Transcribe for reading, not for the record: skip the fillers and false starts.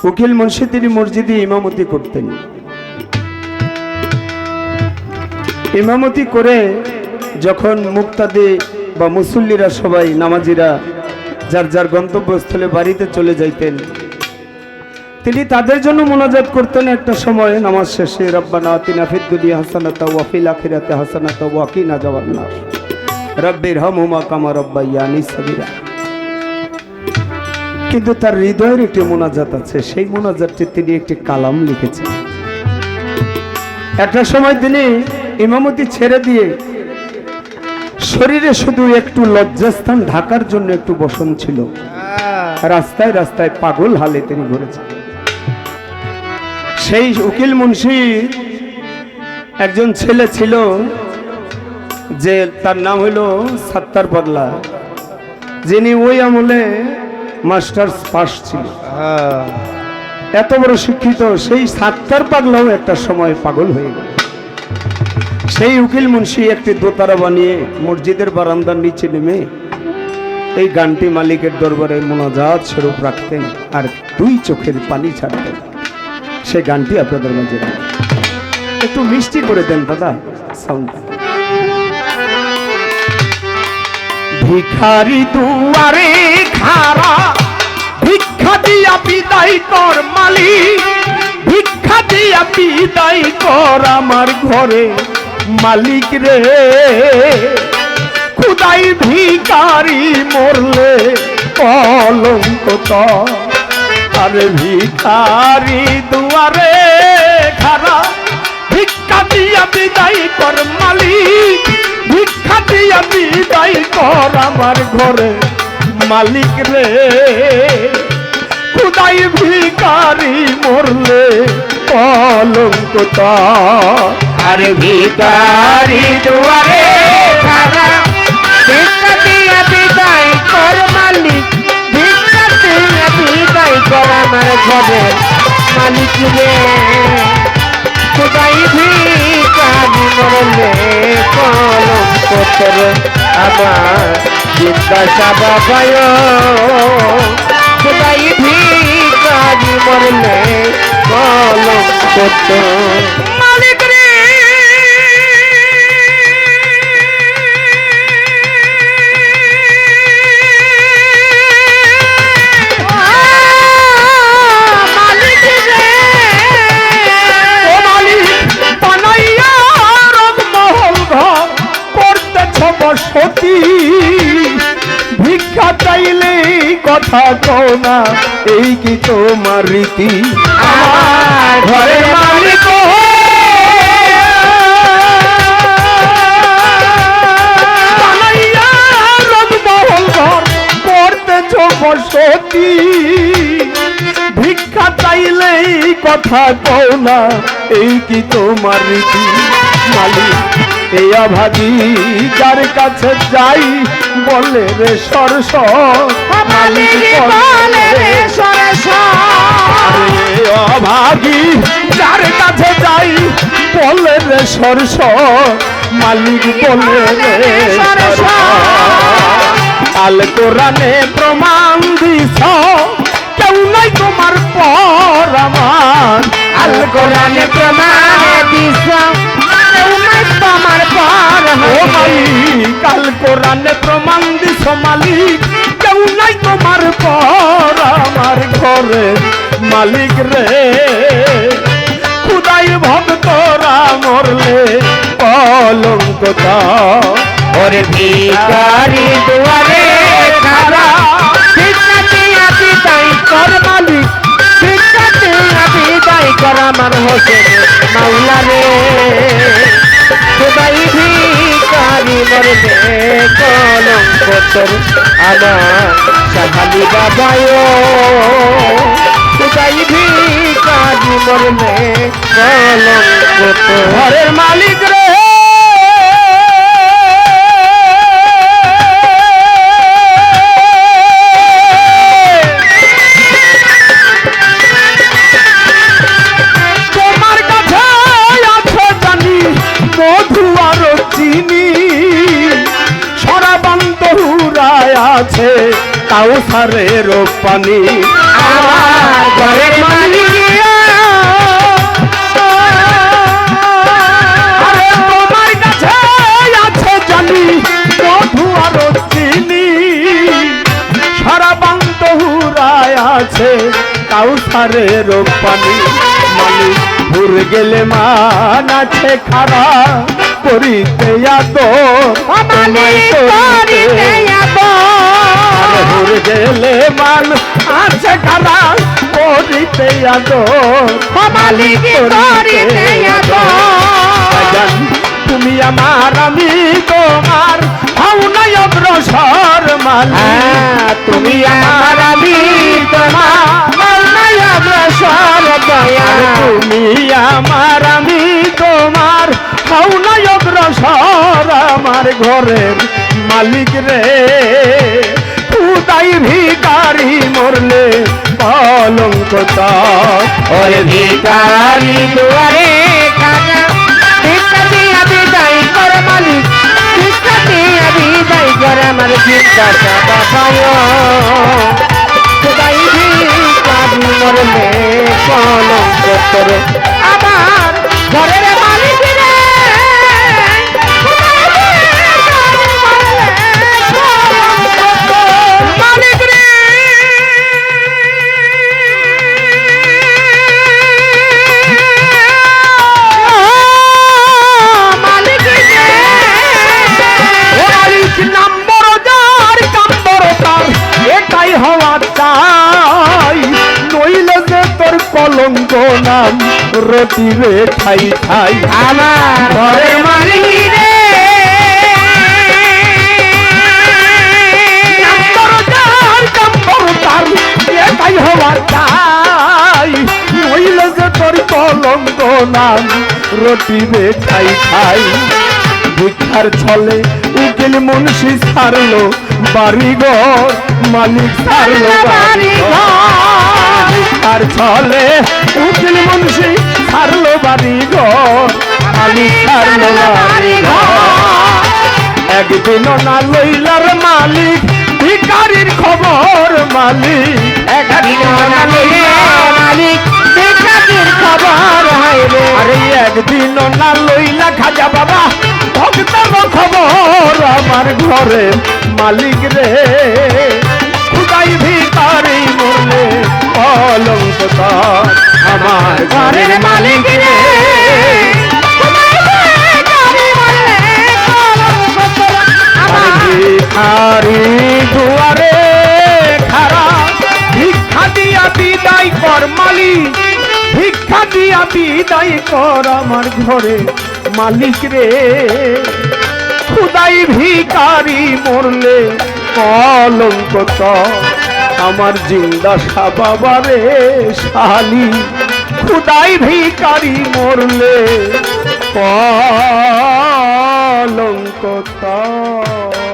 উকিল মুন্সি তিনি মসজিদে ইমামতি করতেন। ইমামতি করে যখন মুক্তাদি বা মুসল্লিরা সবাই নামাজিরা যার যার গন্তব্যস্থলে বাড়িতে চলে যাইতেন, তিনি তাদের জন্য মোনাজাত করতেন। একটা সময় নামাজ শেষে রব্বানা আতিনা ফিদ দুনিয়া হাসানাতা ওয়া ফিল আখিরাতি হাসানাতা ওয়া কিনা আযাবান্নার রব্বিরহামহুমা কামা রাব্বায়ানি সগীরা। কিন্তু তার হৃদয়ের একটি মোনাজাত আছে, সেই মোনাজাতটি তিনি একটি কালাম লিখেছেন। একটা সময় তিনি ইমামতি ছেড়ে দিয়ে শরীরে শুধু একটু লজ্জাস্থান ঢাকার জন্য একটু বসন ছিল, রাস্তায় রাস্তায় পাগল হালে তিনি ঘুরেছেন। সেই উকিল মুন্সি একজন ছেলে ছিল যে তার নাম হইল সাত্তার পাগলা, যিনি ওই আমলে মাস্টার্স পাস ছিল, এত বড় শিক্ষিত। সেই সাত্তার পাগলাও একটা সময় পাগল হয়ে গেল। সেই উকিল মুন্সি একটি দোতারা বানিয়ে মসজিদের বারান্দার নিচে নেমে এই গানটি মালিকের দরবারে মোনাজাত স্বরূপ রাখতেন আর দুই চোখের পানি ছাড়তেন। সেই গানটি আপনাদের মাঝে একটু মিষ্টি করে দেন দাদা সাউন্ডটা। ভিখারি দুয়ারে খাড়া ভিক্ষা দিয়া বিদায় কর মালিক, ভিক্ষা দিয়া বিদায় কর আমার ঘরে মালিক রে। খুদাই ভিখারি মরলে কলঙ্ক কর, আরে ভিখারি দুয়ারে খাড়া ভিক্ষা দিয়া বিদায় কর মালিক, ভিক্ষা দিয়া বিদায় কর আমার ঘরে মালিক রে। খুদাই ভিখারি মরলে কলঙ্ক কর, আরে ভিখারি দুয়ারে খাড়া ভিক্ষা দিয়া বিদায় কর মালিক, ভিক্ষা দিয়া বিদায় কর আমার ঘরে মালিক রে। খুদাই ভিখারি মরলে কলঙ্ক তোর আমার জিজ্ঞাসা বাবায়। খুদাই ভিখারি মরলে কলঙ্ক তোর মালিক রে। মালিক রে। ও মালিক বানাইয়া রংমহল ঘর করতেছ বসতি, ভিক্ষা চাইলে কথা কও না, এই কি তোমার রীতি? আমার ঘরের মালিক বানাইয়া রংমহল ঘর করতেছ বসতি, ভিক্ষা চাইলেই কথা কও না, এই কি তোমার রীতি? মালিক এই অভাগী যার কাছে যাই বলে রে সরস, মালিক বলে রে সরস। আরে অভাগী যার কাছে যাই বলে রে সরস, মালিক বলে রে সরস। আল কোরআনে প্রমাণ দিছ কেউ নাই তোমার পর আমার, আল কোরআনে প্রমাণ দিছ কেউ নাই তোমার পর। ও মালিক আল কোরআনে প্রমাণ দিছ মালিক কেউ নাই তোমার পর আমার ঘরে মালিক রে। খুদাই ভক্তরা মরলে কলঙ্ক কর, ওরে ভিখারি দুয়ারে খাড়া ভিক্ষা দিয়া বিদায় কর মালিক, ভিক্ষা দিয়া বিদায় কর আমার হোসেন মাওলা রে। খুদাই ভিখারি মরলে কলঙ্ক তোর আমার সাহালি বাবায়। খুদাই ভিখারি মরলে কলঙ্ক তোর ঘরের মালিক রে। তোমার কাছে আছে জানি মধু আর চিনি, সরাবান্ত হুরায় আছে কাউসারের পানি। আমার ঘরের আছে কাউসারের পানি মালিক ভুর গেলে মান আছে খারা করিতে আদর তোমায় করিতে আদর ভুর গেলে মান আছে খারা করিতে আদর মালিক করিতে আদর তুমি আমার আমি তোমার হও নাই অগ্রসর মালিক তুমি আমার আমি তোমার অগ্রসর দয়া তুমি আমার আমি তোমার হও নাই অগ্রসর আমার ঘরের মালিক রে খুদাই ভিখারি মরলে কলঙ্ক তার ওরে ভিখারি দুয়ারে কানা ভিক্ষা দিয়া বিদায় কর মালিক ভিক্ষা দিয়া বিদায় কর আমার ভিক্ষাটা বাবায় খুদাই ভিখারি মরলে কলঙ্ক তোর আমার ঘরের মালিক রে খুদাই ভিখারি মরলে কলঙ্ক তোর মালিক রে কলঙ্ক নাম রটি রে ঠাই ঠাই আমার ঘরের মালিক রে এটাই হওয়া চাই নইলে যে তোর কলঙ্ক নাম রটি রে ঠাই ঠাই ভিক্ষার ছলে উকিল মুন্সি ছাড়লো বাড়িঘর মালিক ছাড়লো বাড়িঘর ভিক্ষার ছলে উকিল মুন্সি ছাড়লো বাড়িঘর মালিক ছাড়লো বাড়িঘর একদিনও না লইলার মালিক ভিখারির খবর মালিক একদিনও না লইলার মালিক ভিখারির খবর হইবে আরে একদিনও না লইলা খাজা বাবা ভক্তের খবর আমার ঘরে মালিক রে খুদাই ভিখারি মরলে কলঙ্ক তার আমার ঘরের মালিক রে ভিখারি দুয়ারে খারা ভিক্ষা দিয়া বিদায় কর মালিক ভিক্ষা দিয়া বিদায় কর আমার ঘরে মালিক রে খুদাই ভিখারি মরলে কলঙ্ক তার আমার জিন্দা বাবারে শালি খুদাই ভিখারি মরলে কলঙ্ক তার